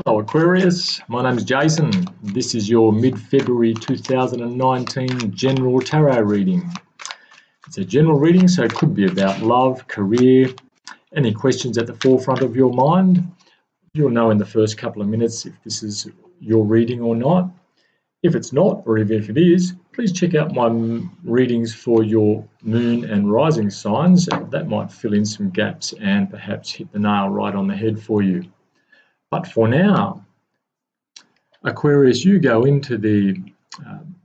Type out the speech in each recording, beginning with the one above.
Hello Aquarius, my name is Jason. This is your mid-February 2019 general tarot reading. It's a general reading, so it could be about love, career, any questions at the forefront of your mind. You'll know in the first couple of minutes if this is your reading or not. If it's not, or even if it is, please check out my readings for your moon and rising signs. That might fill in some gaps and perhaps hit the nail right on the head for you. But for now, Aquarius, you go into the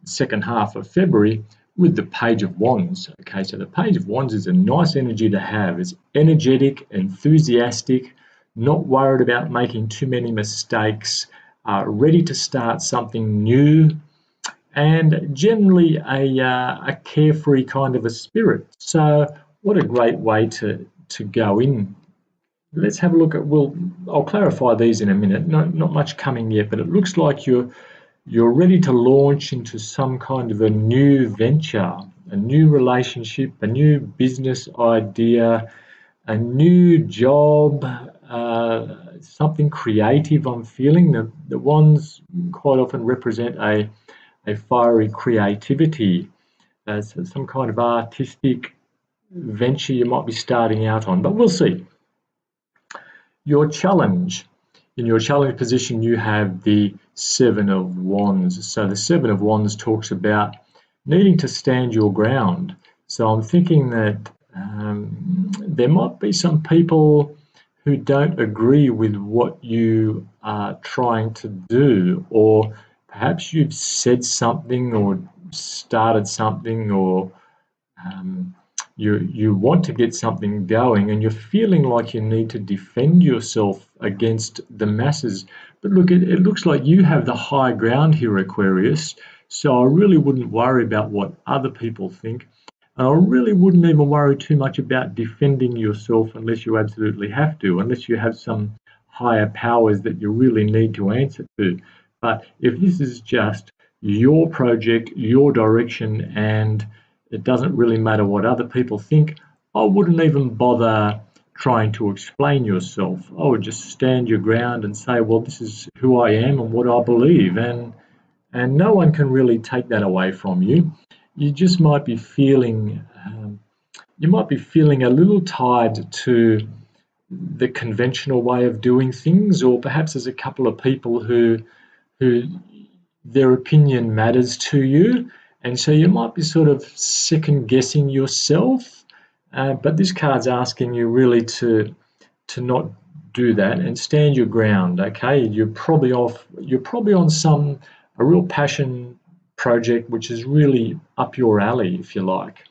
second half of February with the Page of Wands. Okay, so the Page of Wands is a nice energy to have. It's energetic, enthusiastic, not worried about making too many mistakes, ready to start something new, and generally a carefree kind of a spirit. So what a great way to go in. Let's have a look at, I'll clarify these in a minute. Not much coming yet, but it looks like you're ready to launch into some kind of a new venture, a new relationship, a new business idea, a new job, something creative. I'm feeling the wands quite often represent a fiery creativity, some kind of artistic venture you might be starting out on, but we'll see. Your challenge. In your challenge position, you have the Seven of Wands. So the Seven of Wands talks about needing to stand your ground. So I'm thinking that there might be some people who don't agree with what you are trying to do, or perhaps you've said something or started something, or you want to get something going and you're feeling like you need to defend yourself against the masses. But look, it looks like you have the high ground here, Aquarius. So I really wouldn't worry about what other people think. And I really wouldn't even worry too much about defending yourself unless you absolutely have to, unless you have some higher powers that you really need to answer to. But if this is just your project, your direction, and it doesn't really matter what other people think, I wouldn't even bother trying to explain yourself. I would just stand your ground and say, well, this is who I am and what I believe, and no one can really take that away from you. You just might be feeling a little tied to the conventional way of doing things, or perhaps there's a couple of people who their opinion matters to you, and so you might be sort of second guessing yourself. But this card's asking you really to not do that and stand your ground. Okay, you're probably on a real passion project which is really up your alley, if you like.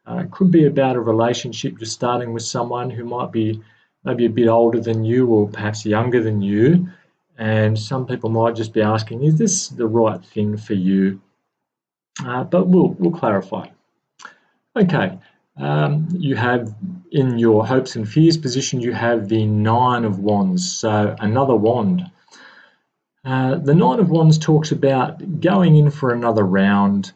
It could be about a relationship you're starting with someone who might be maybe a bit older than you or perhaps younger than you, and some people might just be asking, is this the right thing for you? But we'll clarify. Okay, you have in your hopes and fears position, you have the Nine of Wands, so another wand. The Nine of Wands talks about going in for another round.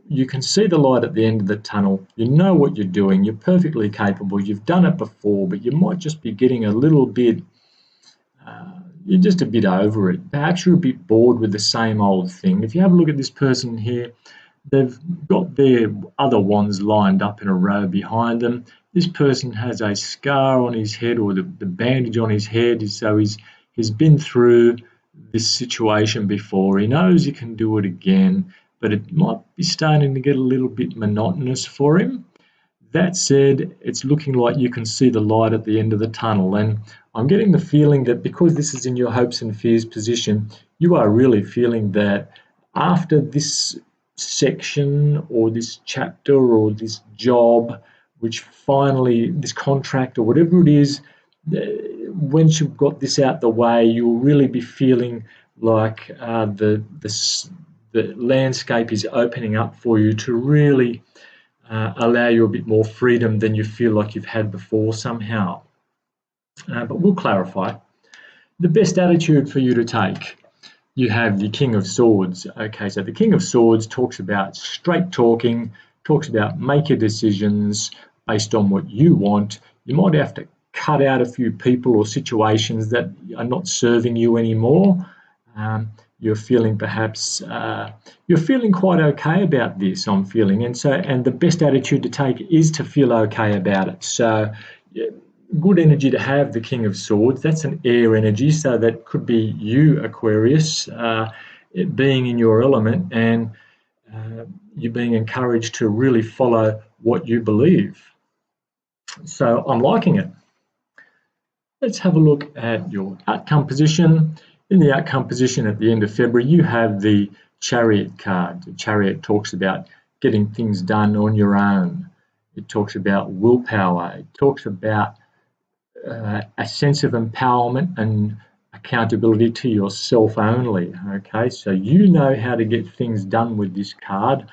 You can see the light at the end of the tunnel. You know what you're doing. You're perfectly capable. You've done it before, but you might just be getting a little bit, you're just a bit over it. Perhaps you're a bit bored with the same old thing. If you have a look at this person here, they've got their other wands lined up in a row behind them. This person has a scar on his head, or the bandage on his head, so he's been through this situation before. He knows he can do it again, but it might be starting to get a little bit monotonous for him. That said, it's looking like you can see the light at the end of the tunnel, and I'm getting the feeling that because this is in your hopes and fears position, you are really feeling that after this section or this chapter or this job, which finally, this contract or whatever it is, once you've got this out the way, you'll really be feeling like the landscape is opening up for you to really allow you a bit more freedom than you feel like you've had before somehow. But we'll clarify. The best attitude for you to take. You have the King of Swords. Okay, so the King of Swords talks about straight talking, talks about make your decisions based on what you want. You might have to cut out a few people or situations that are not serving you anymore. You're feeling perhaps you're feeling quite okay about this. I'm feeling, and the best attitude to take is to feel okay about it. So, yeah, good energy to have, the King of Swords. That's an air energy, so that could be you, Aquarius, it being in your element, and you being encouraged to really follow what you believe. So I'm liking it. Let's have a look at your outcome position. In the outcome position at the end of February, you have the Chariot card. The Chariot talks about getting things done on your own. It talks about willpower. It talks about a sense of empowerment and accountability to yourself only. Okay, so you know how to get things done with this card.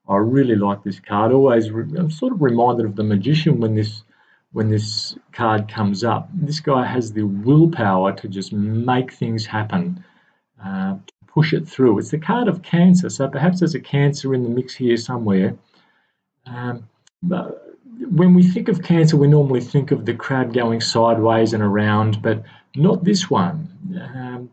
I really like this card. I'm sort of reminded of the Magician when this card comes up. This guy has the willpower to just make things happen, to push it through. It's the card of Cancer, so perhaps there's a Cancer in the mix here somewhere. But when we think of Cancer, we normally think of the crab going sideways and around, but not this one.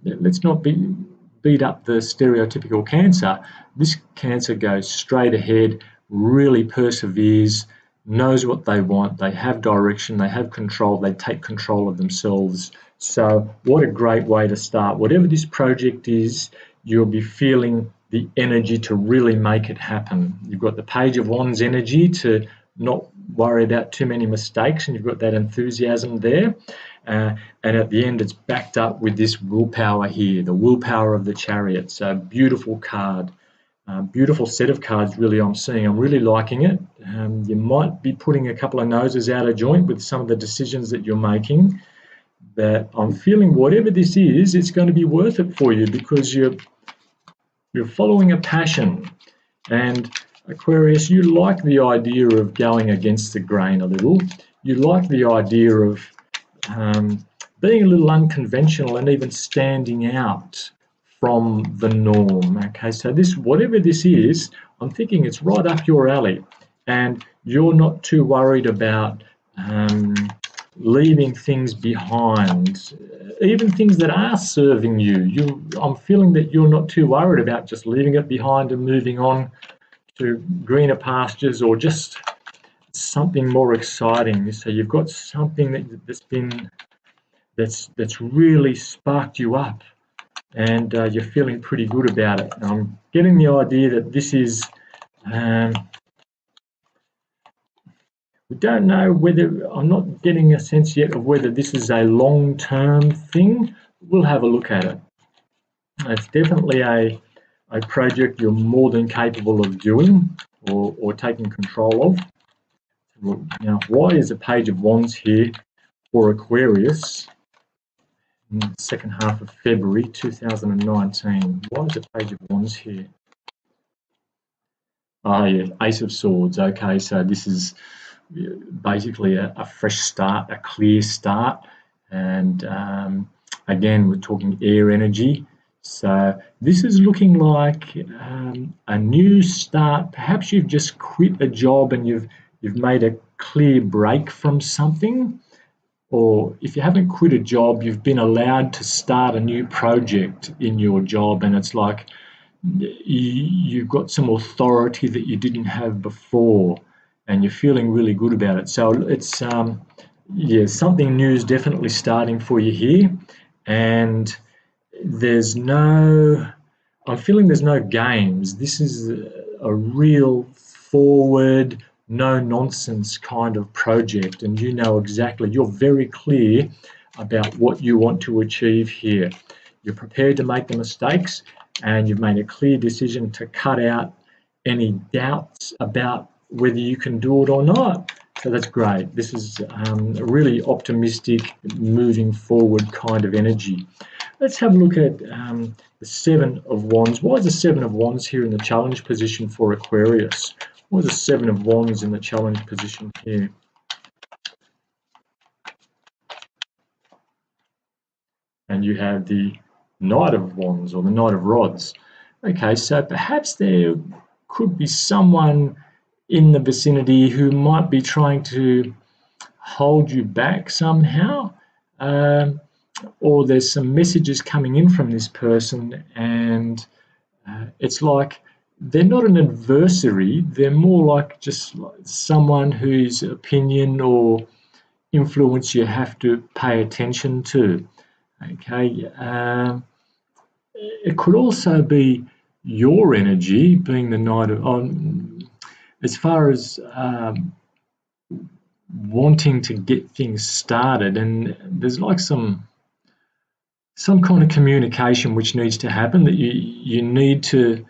Let's not beat up the stereotypical Cancer. This Cancer goes straight ahead, really perseveres, knows what they want, they have direction, they have control, they take control of themselves. So what a great way to start. Whatever this project is, you'll be feeling the energy to really make it happen. You've got the Page of Wands energy to not worry about too many mistakes, and you've got that enthusiasm there. And at the end, it's backed up with this willpower here, the willpower of the Chariot. So beautiful card. Beautiful set of cards, really, I'm seeing. I'm really liking it. You might be putting a couple of noses out of joint with some of the decisions that you're making, but I'm feeling whatever this is, it's going to be worth it for you because you're following a passion. And Aquarius, you like the idea of going against the grain a little. You like the idea of being a little unconventional and even standing out from the norm. Okay, so whatever this is, I'm thinking it's right up your alley, and you're not too worried about leaving things behind, even things that are serving you. I'm feeling that you're not too worried about just leaving it behind and moving on to greener pastures or just something more exciting. So you've got something that's really sparked you up, and you're feeling pretty good about it. I'm getting the idea that this is, we don't know whether, I'm not getting a sense yet of whether this is a long-term thing. We'll have a look at it. It's definitely a project you're more than capable of doing or taking control of. Now, why is a Page of Wands here for Aquarius in the second half of February 2019? Why is a Page of Wands here? Oh yeah, Ace of Swords. Okay, so this is basically a fresh start, a clear start, and again, we're talking air energy. So this is looking like a new start. Perhaps you've just quit a job and you've made a clear break from something, or if you haven't quit a job, you've been allowed to start a new project in your job, and it's like you've got some authority that you didn't have before, and you're feeling really good about it. So it's yeah, something new is definitely starting for you here, and I'm feeling there's no games. This is a real forward, no nonsense kind of project, and you know exactly, you're very clear about what you want to achieve here. You're prepared to make the mistakes, and you've made a clear decision to cut out any doubts about whether you can do it or not. So that's great. This is a really optimistic, moving forward kind of energy. Let's have a look at the Seven of Wands. Why is the Seven of Wands here in the challenge position for Aquarius? Why is the Seven of Wands in the challenge position here? And you have the Knight of Wands or the Knight of Rods. Okay, so perhaps there could be someone in the vicinity who might be trying to hold you back somehow. or there's some messages coming in from this person, and it's like they're not an adversary, they're more like just someone whose opinion or influence you have to pay attention to. Okay, it could also be your energy being the Knight of, as far as wanting to get things started, and there's like some kind of communication which needs to happen, that you need to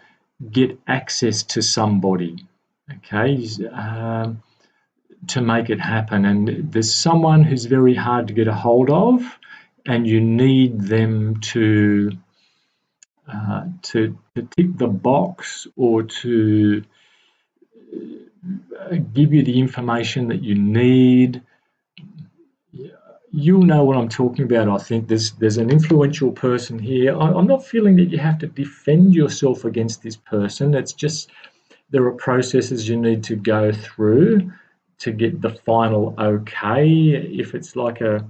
get access to somebody, okay, to make it happen. And there's someone who's very hard to get a hold of, and you need them to tick the box, or to give you the information that you need. You'll know what I'm talking about. I think there's an influential person here. I'm not feeling that you have to defend yourself against this person. It's just there are processes you need to go through to get the final okay. If it's like a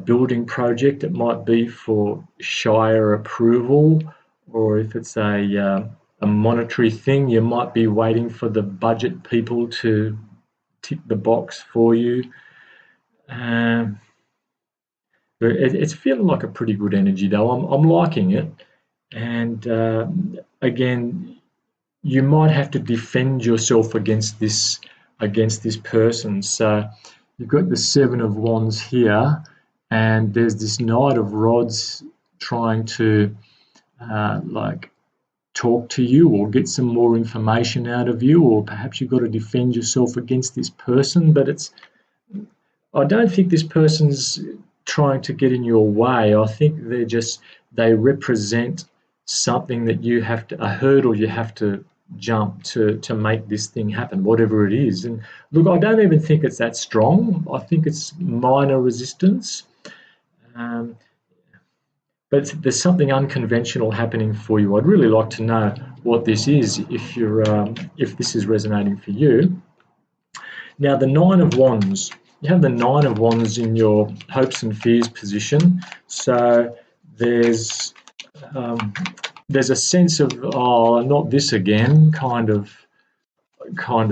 building project, it might be for shire approval, or if it's a monetary thing, you might be waiting for the budget people to tick the box for you. But it's feeling like a pretty good energy, though. I'm liking it. And again, you might have to defend yourself against this person. So you've got the Seven of Wands here, and there's this Knight of Rods trying to like talk to you or get some more information out of you, or perhaps you've got to defend yourself against this person. But I don't think this person's trying to get in your way. I think they represent something that you have to, a hurdle you have to jump to make this thing happen, whatever it is. And look, I don't even think it's that strong. I think it's minor resistance. But there's something unconventional happening for you. I'd really like to know what this is, if this is resonating for you. Now, the Nine of Wands. You have the Nine of Wands in your hopes and fears position. So there's a sense of, oh, not this again, kind of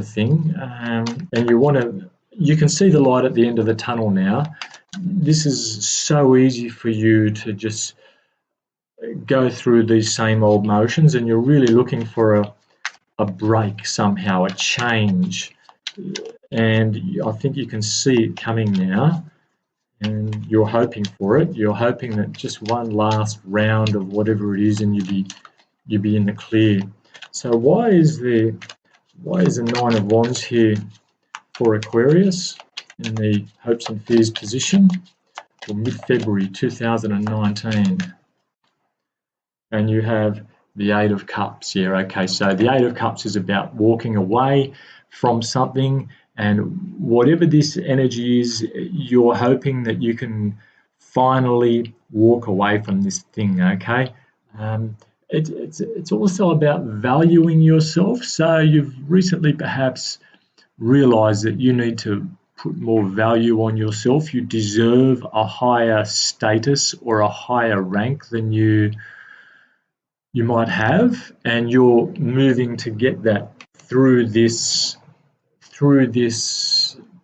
thing. And you can see the light at the end of the tunnel now. This is so easy for you to just go through these same old motions, and you're really looking for a break somehow, a change. And I think you can see it coming now, and you're hoping for it. You're hoping that just one last round of whatever it is, and you'd be in the clear. So why is the Nine of Wands here for Aquarius in the hopes and fears position for mid-February 2019? And you have the Eight of Cups here. Okay, so the Eight of Cups is about walking away from something, and whatever this energy is, you're hoping that you can finally walk away from this thing, okay? It's also about valuing yourself. So you've recently perhaps realized that you need to put more value on yourself. You deserve a higher status or a higher rank than you might have, and you're moving to get that through this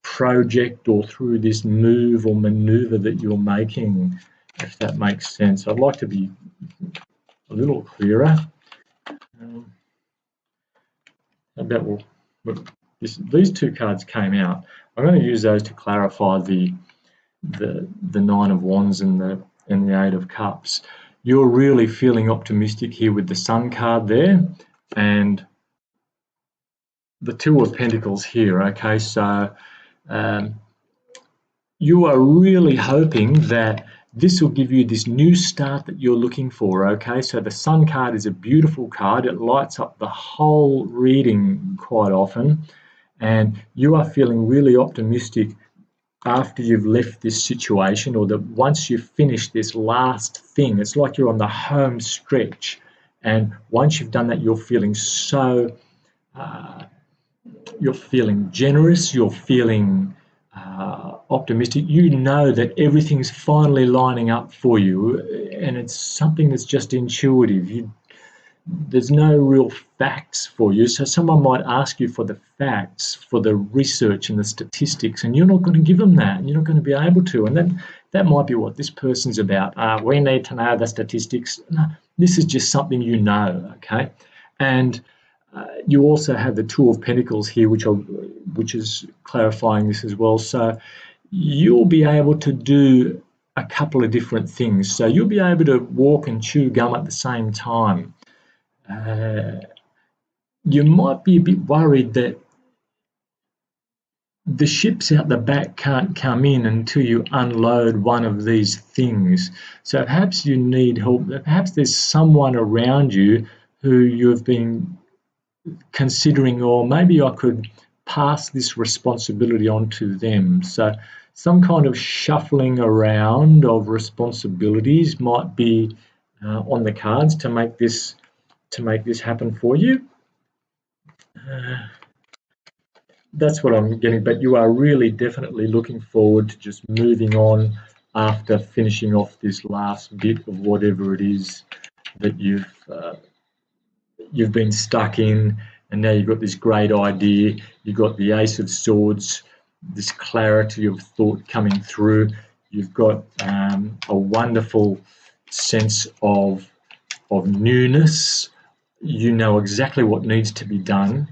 project, or through this move or maneuver that you're making, if that makes sense. I'd like to be a little clearer. How about these two cards came out. I'm going to use those to clarify the Nine of Wands and the Eight of Cups. You're really feeling optimistic here with the Sun card there, and the Two of Pentacles here, okay? So you are really hoping that this will give you this new start that you're looking for, okay? So the Sun card is a beautiful card. It lights up the whole reading quite often, and you are feeling really optimistic after you've left this situation, or that once you've finished this last thing. It's like you're on the home stretch, and once you've done that, you're feeling so you're feeling generous, you're feeling optimistic. You know that everything's finally lining up for you, and it's something that's just intuitive. There's no real facts for you. So someone might ask you for the facts, for the research and the statistics, and you're not going to give them that. You're not going to be able to. And that might be what this person's about. We need to know the statistics. No, this is just something you know, okay? And you also have the Two of Pentacles here, which is clarifying this as well. So you'll be able to do a couple of different things. So you'll be able to walk and chew gum at the same time. You might be a bit worried that the ships out the back can't come in until you unload one of these things. So perhaps you need help. Perhaps there's someone around you who you've been considering, or maybe I could pass this responsibility on to them. So some kind of shuffling around of responsibilities might be on the cards to make this happen for you. That's what I'm getting, but you are really definitely looking forward to just moving on after finishing off this last bit of whatever it is that you've been stuck in, and now you've got this great idea. You've got the Ace of Swords, this clarity of thought coming through. You've got a wonderful sense of newness. You know exactly what needs to be done.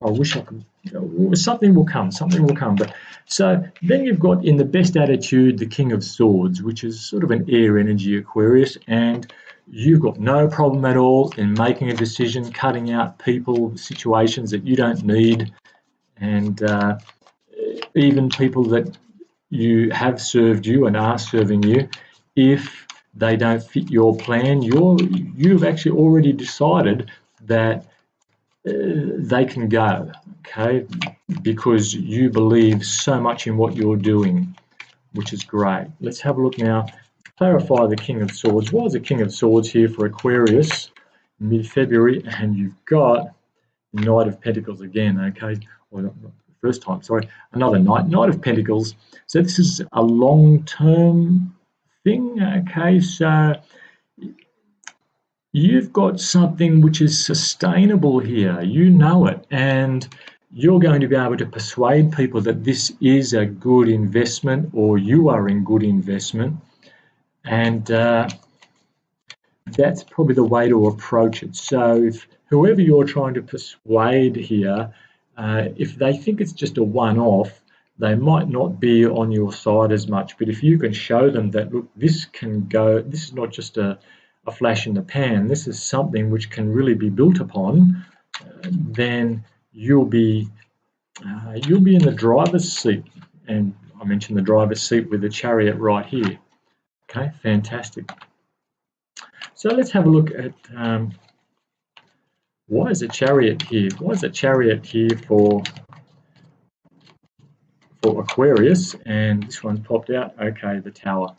I wish I could. Something will come. But so then you've got, in the best attitude, the King of Swords, which is sort of an air energy, Aquarius, and you've got no problem at all in making a decision, cutting out people, situations that you don't need, and even people that you have served you and are serving you. If they don't fit your plan, you've actually already decided that they can go, okay, because you believe so much in what you're doing, which is great. Let's have a look now. Clarify the King of Swords. Why is the King of Swords here for Aquarius mid-February? And you've got Knight of Pentacles again, okay, or not the first time, sorry, another Knight of Pentacles. So this is a long-term thing, okay, so you've got something which is sustainable here. You know it, and you're going to be able to persuade people that this is a good investment, or you are in good investment, and that's probably the way to approach it. So if whoever you're trying to persuade here, if they think it's just a one-off, they might not be on your side as much. But if you can show them that, look, this can go, this is not just a flash in the pan, this is something which can really be built upon, then you'll be in the driver's seat. And I mentioned the driver's seat with the Chariot right here. Okay, fantastic. So let's have a look at why is the Chariot here? Why is the Chariot here for Aquarius? And this one's popped out. Okay, the Tower.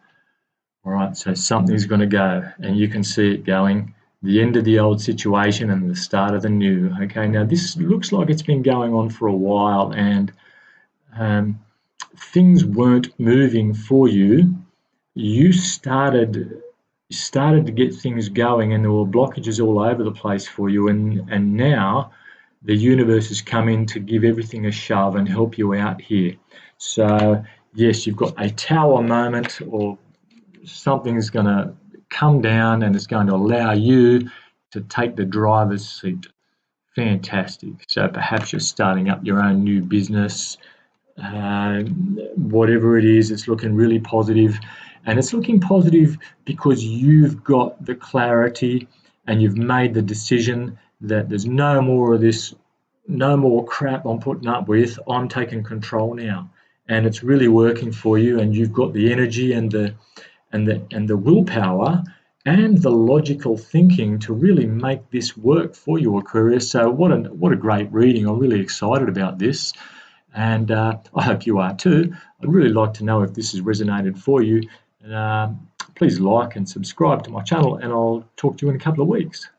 All right, so something's going to go, and you can see it going. The end of the old situation and the start of the new. Okay, now this looks like it's been going on for a while, and things weren't moving for you. You started to get things going, and there were blockages all over the place for you, and now the universe has come in to give everything a shove and help you out here. So yes, you've got a Tower moment, or something's going to come down and it's going to allow you to take the driver's seat. Fantastic. So perhaps you're starting up your own new business, whatever it is, it's looking really positive. And it's looking positive because you've got the clarity and you've made the decision that there's no more of this, no more crap I'm putting up with. I'm taking control now, and it's really working for you. And you've got the energy and the willpower and the logical thinking to really make this work for you, Aquarius. So what a great reading. I'm really excited about this, and I hope you are too. I'd really like to know if this has resonated for you. Please like and subscribe to my channel, and I'll talk to you in a couple of weeks.